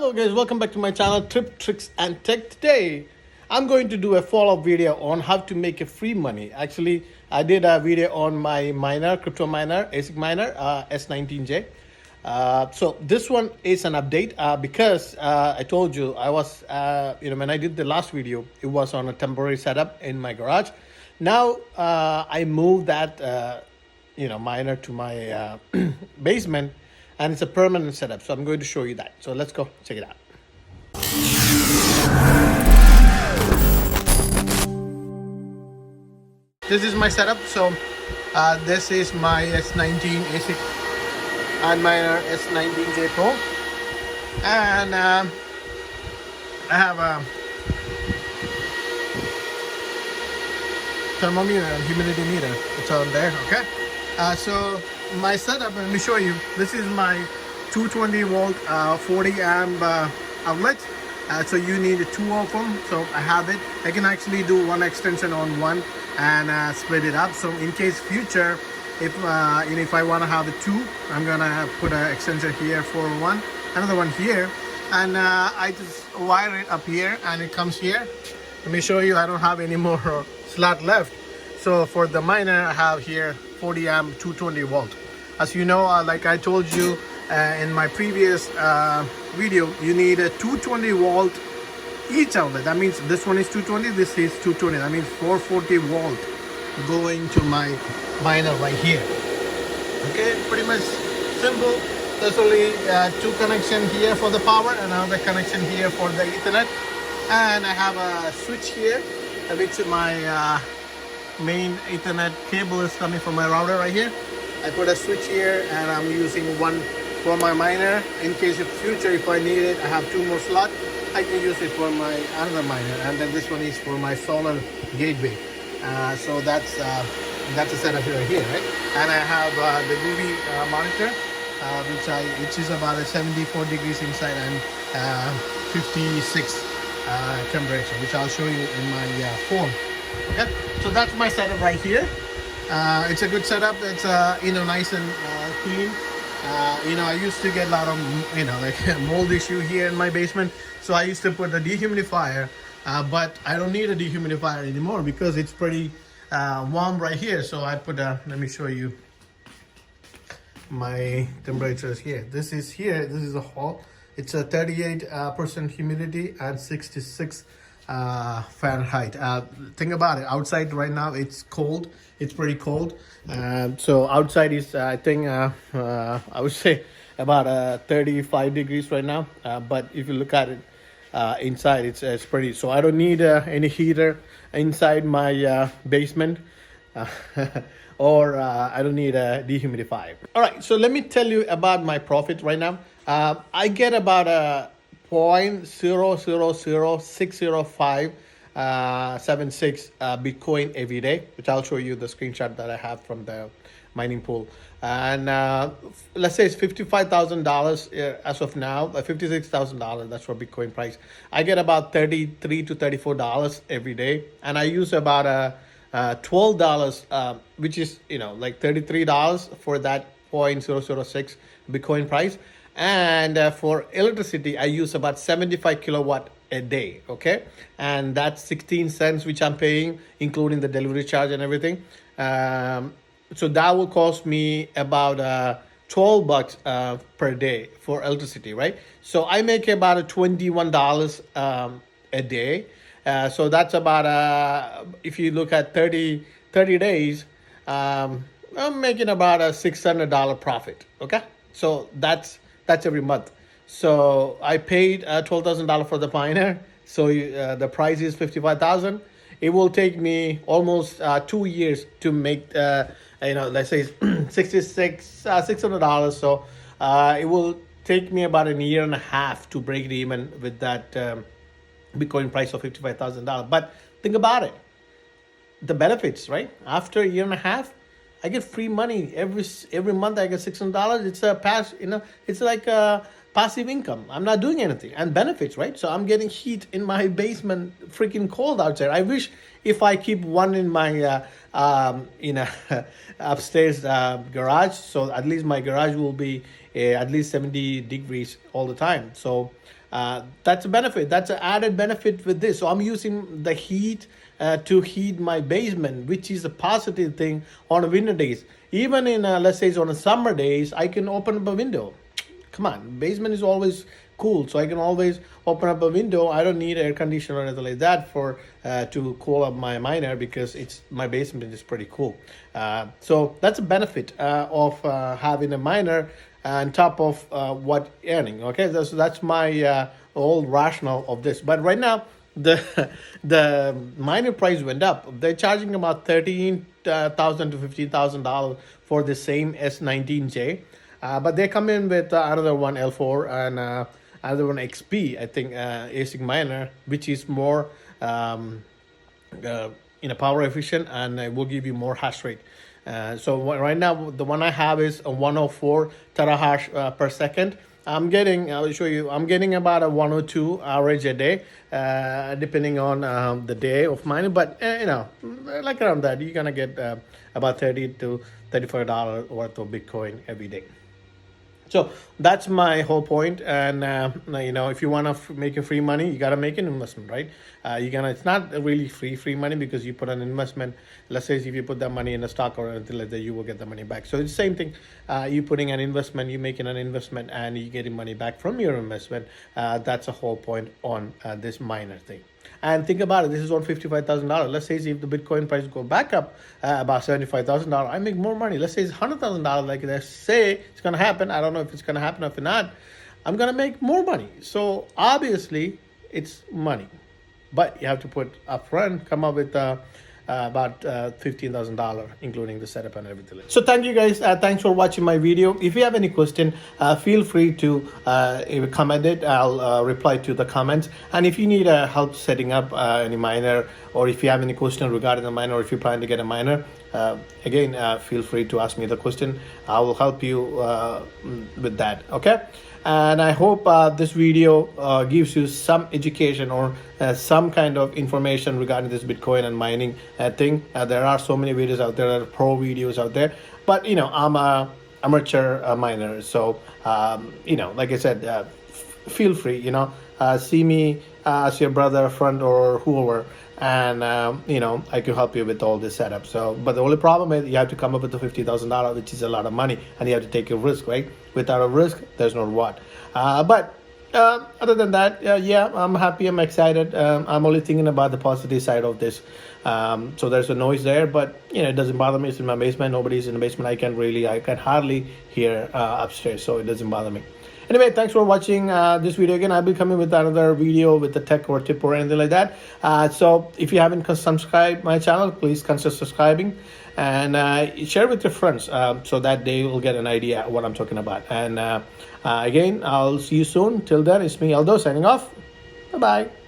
Hello guys, welcome back to my channel Trip, Tricks and Tech. Today I'm going to do a follow-up video on how to make a free money. Actually, I did a video on my miner, crypto miner, ASIC miner, S19J. So this one is an update because I told you I was, when I did the last video, it was on a temporary setup in my garage. Now I moved that, miner to my basement, and it's a permanent setup. So I'm going to show you that. So let's go check it out. This is my setup. So this is my S19 ASIC and miner S19J Pro, and I have a thermometer and humidity meter. It's on there. Okay. So my setup, let me show you. This is my 220 volt 40 amp outlet. So you need two of them. So I have it. I can actually do one extension on one and split it up. So in case future, if I want to have the two, I'm gonna put an extension here for one, another one here, and I just wire it up here and it comes here. Let me show you. I don't have any more slot left. So for the miner, I have here 40 amp 220 volt. As you know, like I told you in my previous video, you need a 220 volt each outlet. That means this one is 220, this is 220. That means 440 volt going to my miner right here. Okay, pretty much simple. There's only two connections here for the power and another connection here for the Ethernet. And I have a switch here, which my main Ethernet cable is coming from my router right here. I put a switch here and I'm using one for my miner. In case of future, if I need it, I have two more slots. I can use it for my another miner, and then this one is for my solar gateway. So that's a setup right here, right? And I have the UV monitor, which is about a 74 degrees inside and 56 temperature, which I'll show you in my phone. Okay, so that's my setup right here. It's a good setup. It's nice and clean. I used to get a lot of like mold issue here in my basement, so I used to put a dehumidifier, but I don't need a dehumidifier anymore because it's pretty warm right here. So I put let me show you my temperatures here. This is a hall. It's a 38% humidity and 66 Fahrenheit. Think about it. Outside right now it's cold. It's pretty cold. So outside is I think I would say about 35 degrees right now. But if you look at it inside, it's pretty. So I don't need any heater inside my basement. Or I don't need a dehumidifier. All right, so let me tell you about my profit right now. I get about a 0.000605 76 Bitcoin every day, which I'll show you the screenshot that I have from the mining pool. And let's say it's $55,000 as of now, $56,000. That's for Bitcoin price. I get about $33 to $34 every day, and I use about $12, which is like $33 for that 0.006 Bitcoin price. And for electricity, I use about 75 kilowatt a day. Okay, and that's 16 cents, which I'm paying, including the delivery charge and everything. So that will cost me about $12 per day for electricity, right? So I make about $21 a day. So that's about if you look at 30 days, I'm making about a $600 profit. Okay, so that's every month. So I paid $12,000 for the miner. So the price is $55,000. It will take me almost 2 years to make let's say $600. So it will take me about a year and a half to break it even with that Bitcoin price of $55,000. But think about it, the benefits, right? After a year and a half, I get free money every month. I get $600. It's a pass, it's like passive income. I'm not doing anything, and benefits, right? So I'm getting heat in my basement, freaking cold outside. I wish if I keep one in my upstairs garage, so at least my garage will be at least 70 degrees all the time. So that's a benefit. That's an added benefit with this. So I'm using the heat to heat my basement, which is a positive thing on winter days. Even in let's say on a summer days, I can open up a window. Come on, basement is always cool, so I can always open up a window. I don't need air conditioner or anything like that for to cool up my miner, because it's my basement is pretty cool. So that's a benefit of having a miner on top of what earning. Okay, so that's my whole rationale of this. But right now, the miner price went up. They're charging about $13,000 to $15,000 for the same S19J. But they come in with another one L4 and another one XP, I think, ASIC miner, which is more power efficient, and it will give you more hash rate. So right now, the one I have is a 104 terahash per second. I'll show you, I'm getting about a 102 average a day, depending on the day of mining. But, like around that, you're going to get about $30 to $35 worth of Bitcoin every day. So that's my whole point. And, if you want to make your free money, you got to make an investment, right? It's not really free money, because you put an investment. Let's say if you put that money in a stock or anything like that, you will get the money back. So it's the same thing. You putting an investment, you making an investment, and you getting money back from your investment. That's the whole point on this miner thing. And think about it, this is on $55,000. Let's say if the Bitcoin price go back up about $75,000, I make more money. Let's say it's $100,000, like they say it's going to happen. I don't know if it's going to happen or if not. I'm going to make more money. So obviously, it's money. But you have to put upfront, come up with about $15,000, including the setup and everything. So thank you guys. Thanks for watching my video. If you have any question, feel free to comment it. I'll reply to the comments. And if you need help setting up any miner, or if you have any question regarding the miner, or if you plan to get a miner, again, feel free to ask me the question. I will help you with that. Okay. And I hope this video gives you some education or some kind of information regarding this Bitcoin and mining thing. There are so many videos out there, pro videos out there. But, I'm a amateur miner. So, like I said, feel free, see me as your brother, friend, or whoever. And, I can help you with all this setup. So, but the only problem is you have to come up with the $50,000, which is a lot of money, and you have to take a risk, right? Without a risk, there's no reward. But other than that, yeah, I'm happy. I'm excited. I'm only thinking about the positive side of this. So there's a noise there, but it doesn't bother me. It's in my basement. Nobody's in the basement. I can hardly hear upstairs, so it doesn't bother me. Anyway, thanks for watching this video. Again, I'll be coming with another video with a tech or tip or anything like that. So if you haven't subscribed my channel, please consider subscribing, and share with your friends so that they will get an idea of what I'm talking about. And again, I'll see you soon. Till then, it's me, Aldo, signing off. Bye-bye.